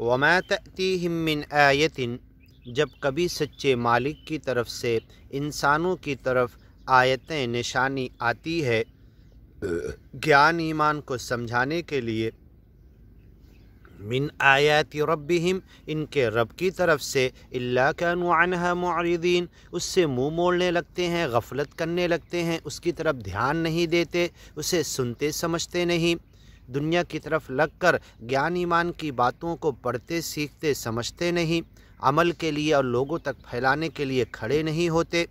وما تأتیہم من آیت، جب کبھی سچے مالک کی طرف سے انسانوں کی طرف آیتیں نشانی آتی ہے گیان ایمان کو سمجھانے کے لیے، من آیات ربہم، ان کے رب کی طرف سے، الا کانوا عنہا معرضین، اس سے منہ موڑنے لگتے ہیں، غفلت کرنے لگتے ہیں، اس کی طرف دھیان نہیں دیتے، اسے سنتے سمجھتے نہیں، دنیا کی طرف لگ کر گیان ایمان کی باتوں کو پڑھتے سیکھتے سمجھتے نہیں، عمل کے لیے اور لوگوں تک پھیلانے کے لیے کھڑے نہیں ہوتے۔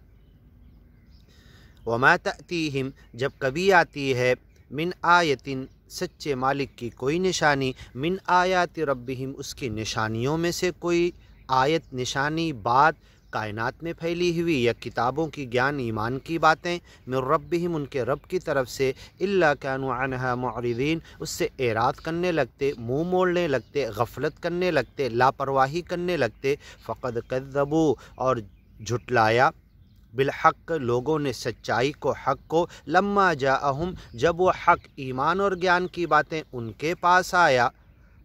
وما تأتیہم، جب کبھی آتی ہے، من آیتن، سچے مالک کی کوئی نشانی، من آیات ربہم، اس کی نشانیوں میں سے کوئی آیت، نشانی، بات کائنات میں پھیلی ہوئی یا کتابوں کی گیان ایمان کی باتیں، من ربہم، ان کے رب کی طرف سے، الا کانوا عنہا معرضین، اس سے اعراض کرنے لگتے، منہ موڑنے لگتے، غفلت کرنے لگتے، لاپرواہی کرنے لگتے، فقد کذبوا، اور جھٹلایا، بالحق، لوگوں نے سچائی کو، حق کو، لما جاءہم، جب وہ حق ایمان اور گیان کی باتیں ان کے پاس آیا،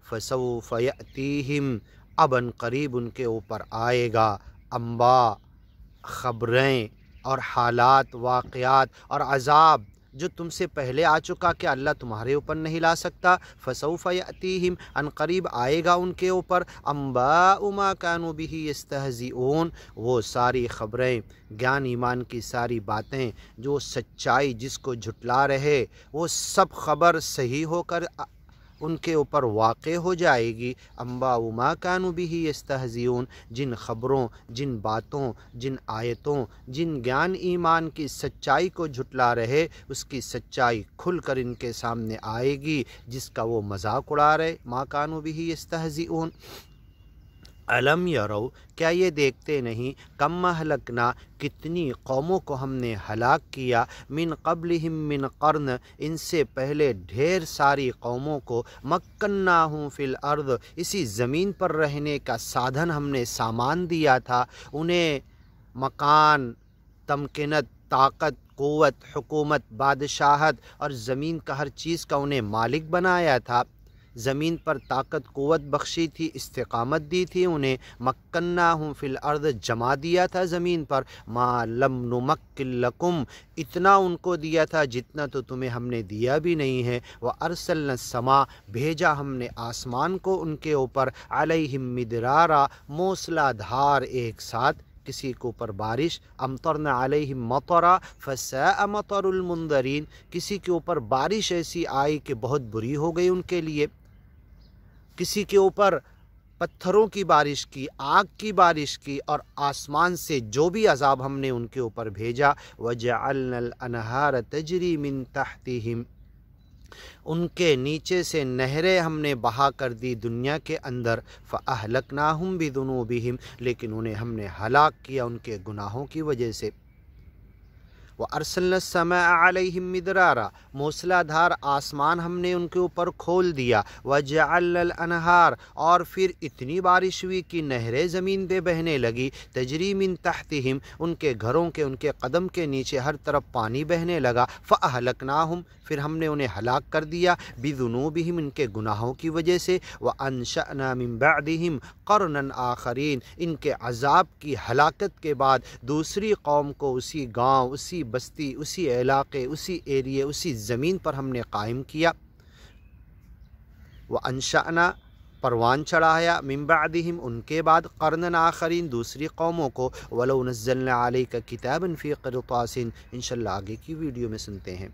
فسوف یأتیہم، اب ان قریب ان کے اوپر آئے گا، انباء، خبریں اور حالات، واقعات اور عذاب جو تم سے پہلے آ چکا کہ اللہ تمہارے اوپر نہیں لا سکتا، فسوف یأتیہم، ان قریب آئے گا ان کے اوپر، انباء ما کانوا بہ یستہزئون، وہ ساری خبریں، گیان ایمان کی ساری باتیں، جو سچائی جس کو جھٹلا رہے، وہ سب خبر صحیح ہو کر ان کے اوپر واقع ہو جائے گی، انباء ما کانوا بہ یستہزئون، جن خبروں، جن باتوں، جن آیتوں، جن گیان ایمان کی سچائی کو جھٹلا رہے، اس کی سچائی کھل کر ان کے سامنے آئے گی جس کا وہ مذاق اڑا رہے، ما کانوا بہ یستہزئون۔ الم یرو، کیا یہ دیکھتے نہیں، کم اہلکنا، کتنی قوموں کو ہم نے ہلاک کیا، من قبلہم من قرن، ان سے پہلے ڈھیر ساری قوموں کو، مکناہم فی الارض، اسی زمین پر رہنے کا سادھن ہم نے سامان دیا تھا، انہیں مکان، تمکنت، طاقت، قوت، حکومت، بادشاہت اور زمین کا ہر چیز کا انہیں مالک بنایا تھا، زمین پر طاقت قوت بخشی تھی، استقامت دی تھی انہیں، مکناہم فی الارض، جما دیا تھا زمین پر، ما لم نمکن لکم، اتنا ان کو دیا تھا جتنا تو تمہیں ہم نے دیا بھی نہیں ہے، وارسلنا السماء، بھیجا ہم نے آسمان کو ان کے اوپر، علیہم مدرارا، موسلا دھار ایک ساتھ، کسی کے اوپر بارش، امطرنا علیہم مطرا فساء مطر المنذرین، کسی کے اوپر بارش ایسی آئی کہ بہت بری ہو گئی ان کے لیے، کسی کے اوپر پتھروں کی بارش کی، آگ کی بارش کی، اور آسمان سے جو بھی عذاب ہم نے ان کے اوپر بھیجا، وجعلنا الانہار تجری من تحتہم، ان کے نیچے سے نہریں ہم نے بہا کر دی دنیا کے اندر، فاہلکناہم بذنوبہم، لیکن انہیں ہم نے ہلاک کیا ان کے گناہوں کی وجہ سے، وَأَرْسَلْنَا السَّمَاءَ عَلَيْهِمْ مِدْرَارًا، موسلا دھار آسمان ہم نے ان کے اوپر کھول دیا، وَجَعَلْنَا الْأَنْهَارَ، اور پھر اتنی بارش ہوئی کہ نہریں زمین پہ بہنے لگی، تجری من تحتہم، ان کے گھروں کے، ان کے قدم کے نیچے ہر طرف پانی بہنے لگا، فَأَهْلَكْنَاهُمْ، پھر ہم نے انہیں ہلاک کر دیا، بِذُنُوبِهِمْ، ان کے گناہوں کی وجہ سے، وَأَنشَأْنَا مِن بَعْدِهِمْ قَرْنًا آخَرِينَ، ان کے عذاب کی ہلاکت کے بعد دوسری قوم کو اسی گاؤں، اسی بستی، اسی علاقے، اسی ایریے، اسی زمین پر ہم نے قائم کیا، وَأَنشَأْنَا، پروان چڑھایا، من بعدہم، ان کے بعد، قرنًا آخرین، دوسری قوموں کو، وَلَوْ نَزَّلْنَا عَلَيْكَ كِتَابًا فِي قِرْطَاسٍ، انشاءاللہ آگے کی ویڈیو میں سنتے ہیں۔